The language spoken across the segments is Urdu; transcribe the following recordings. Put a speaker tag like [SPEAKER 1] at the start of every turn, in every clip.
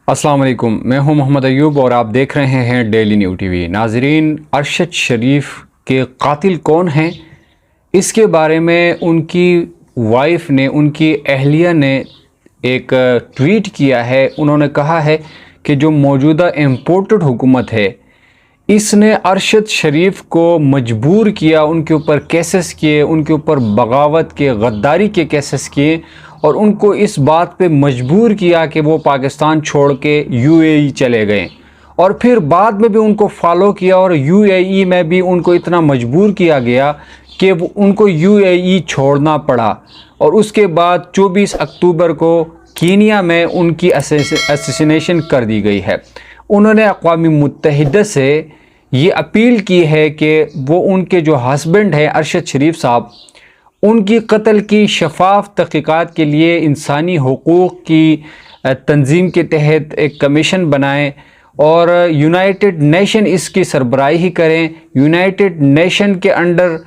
[SPEAKER 1] السلام علیکم، میں ہوں محمد ایوب اور آپ دیکھ رہے ہیں ڈیلی نیو ٹی وی۔ ناظرین، ارشد شریف کے قاتل کون ہیں، اس کے بارے میں ان کی وائف نے، ان کی اہلیہ نے ایک ٹویٹ کیا ہے۔ انہوں نے کہا ہے کہ جو موجودہ امپورٹڈ حکومت ہے اس نے ارشد شریف کو مجبور کیا، ان کے اوپر کیسز کیے، ان کے اوپر بغاوت کے، غداری کے کیسز کیے اور ان کو اس بات پہ مجبور کیا کہ وہ پاکستان چھوڑ کے UAE چلے گئے، اور پھر بعد میں بھی ان کو فالو کیا اور UAE میں بھی ان کو اتنا مجبور کیا گیا کہ ان کو UAE چھوڑنا پڑا۔ اور اس کے بعد 24 اکتوبر کو کینیا میں ان کی اسیسینیشن کر دی گئی ہے۔ انہوں نے اقوام متحدہ سے یہ اپیل کی ہے کہ وہ ان کے جو ہسبینڈ ہیں ارشد شریف صاحب، ان کی قتل کی شفاف تحقیقات کے لیے انسانی حقوق کی تنظیم کے تحت ایک کمیشن بنائیں اور یونائٹڈ نیشن اس کی سربراہی کریں۔ یونائٹڈ نیشن کے انڈر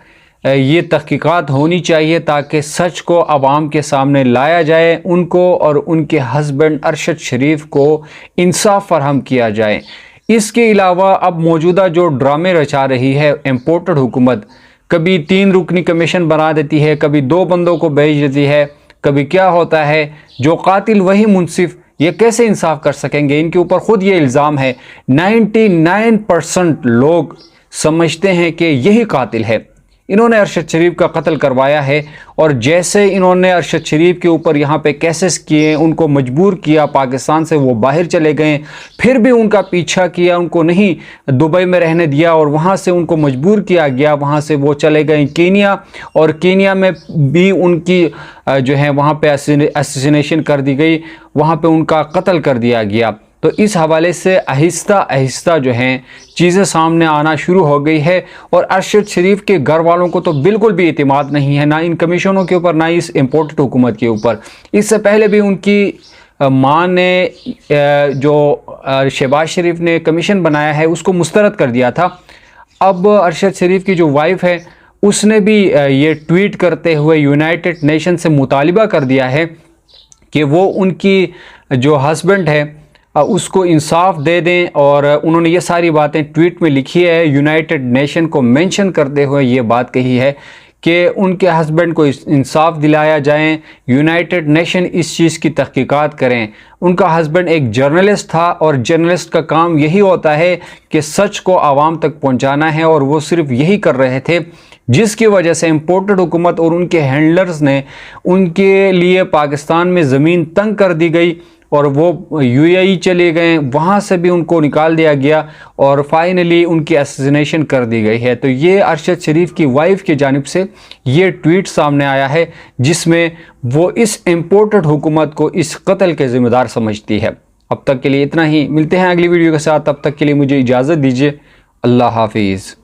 [SPEAKER 1] یہ تحقیقات ہونی چاہیے تاکہ سچ کو عوام کے سامنے لایا جائے، ان کو اور ان کے ہسبینڈ ارشد شریف کو انصاف فراہم کیا جائے۔ اس کے علاوہ اب موجودہ جو ڈرامے رچا رہی ہے امپورٹڈ حکومت، کبھی 3 رکنی کمیشن بنا دیتی ہے، کبھی 2 بندوں کو بھیج دیتی ہے، کبھی کیا ہوتا ہے، جو قاتل وہی منصف، یہ کیسے انصاف کر سکیں گے؟ ان کے اوپر خود یہ الزام ہے۔ 99% لوگ سمجھتے ہیں کہ یہی قاتل ہے، انہوں نے ارشد شریف کا قتل کروایا ہے۔ اور جیسے انہوں نے ارشد شریف کے اوپر یہاں پہ کیسز کیے، ان کو مجبور کیا، پاکستان سے وہ باہر چلے گئے، پھر بھی ان کا پیچھا کیا، ان کو نہیں دبئی میں رہنے دیا اور وہاں سے ان کو مجبور کیا گیا، وہاں سے وہ چلے گئے کینیا، اور کینیا میں بھی ان کی جو ہے وہاں پہ اسیسینیشن کر دی گئی، وہاں پہ ان کا قتل کر دیا گیا۔ تو اس حوالے سے آہستہ آہستہ جو ہیں چیزیں سامنے آنا شروع ہو گئی ہے، اور ارشد شریف کے گھر والوں کو تو بالکل بھی اعتماد نہیں ہے، نہ ان کمیشنوں کے اوپر، نہ اس امپورٹڈ حکومت کے اوپر۔ اس سے پہلے بھی ان کی ماں نے جو شہباز شریف نے کمیشن بنایا ہے اس کو مسترد کر دیا تھا۔ اب ارشد شریف کی جو وائف ہے اس نے بھی یہ ٹویٹ کرتے ہوئے یونائٹڈ نیشن سے مطالبہ کر دیا ہے کہ وہ ان کی جو ہسبینڈ ہے اس کو انصاف دے دیں، اور انہوں نے یہ ساری باتیں ٹویٹ میں لکھی ہے، یونائٹڈ نیشن کو مینشن کرتے ہوئے یہ بات کہی ہے کہ ان کے ہسبینڈ کو انصاف دلایا جائیں، یونائٹڈ نیشن اس چیز کی تحقیقات کریں۔ ان کا ہسبینڈ ایک جرنلسٹ تھا، اور جرنلسٹ کا کام یہی ہوتا ہے کہ سچ کو عوام تک پہنچانا ہے، اور وہ صرف یہی کر رہے تھے، جس کی وجہ سے امپورٹڈ حکومت اور ان کے ہینڈلرز نے ان کے لیے پاکستان میں زمین تنگ کر دی گئی، اور وہ UAE چلے گئے، وہاں سے بھی ان کو نکال دیا گیا، اور فائنلی ان کی اسیسینیشن کر دی گئی ہے۔ تو یہ ارشد شریف کی وائف کی جانب سے یہ ٹویٹ سامنے آیا ہے جس میں وہ اس امپورٹڈ حکومت کو اس قتل کے ذمہ دار سمجھتی ہے۔ اب تک کے لیے اتنا ہی، ملتے ہیں اگلی ویڈیو کے ساتھ، تب تک کے لیے مجھے اجازت دیجیے، اللہ حافظ۔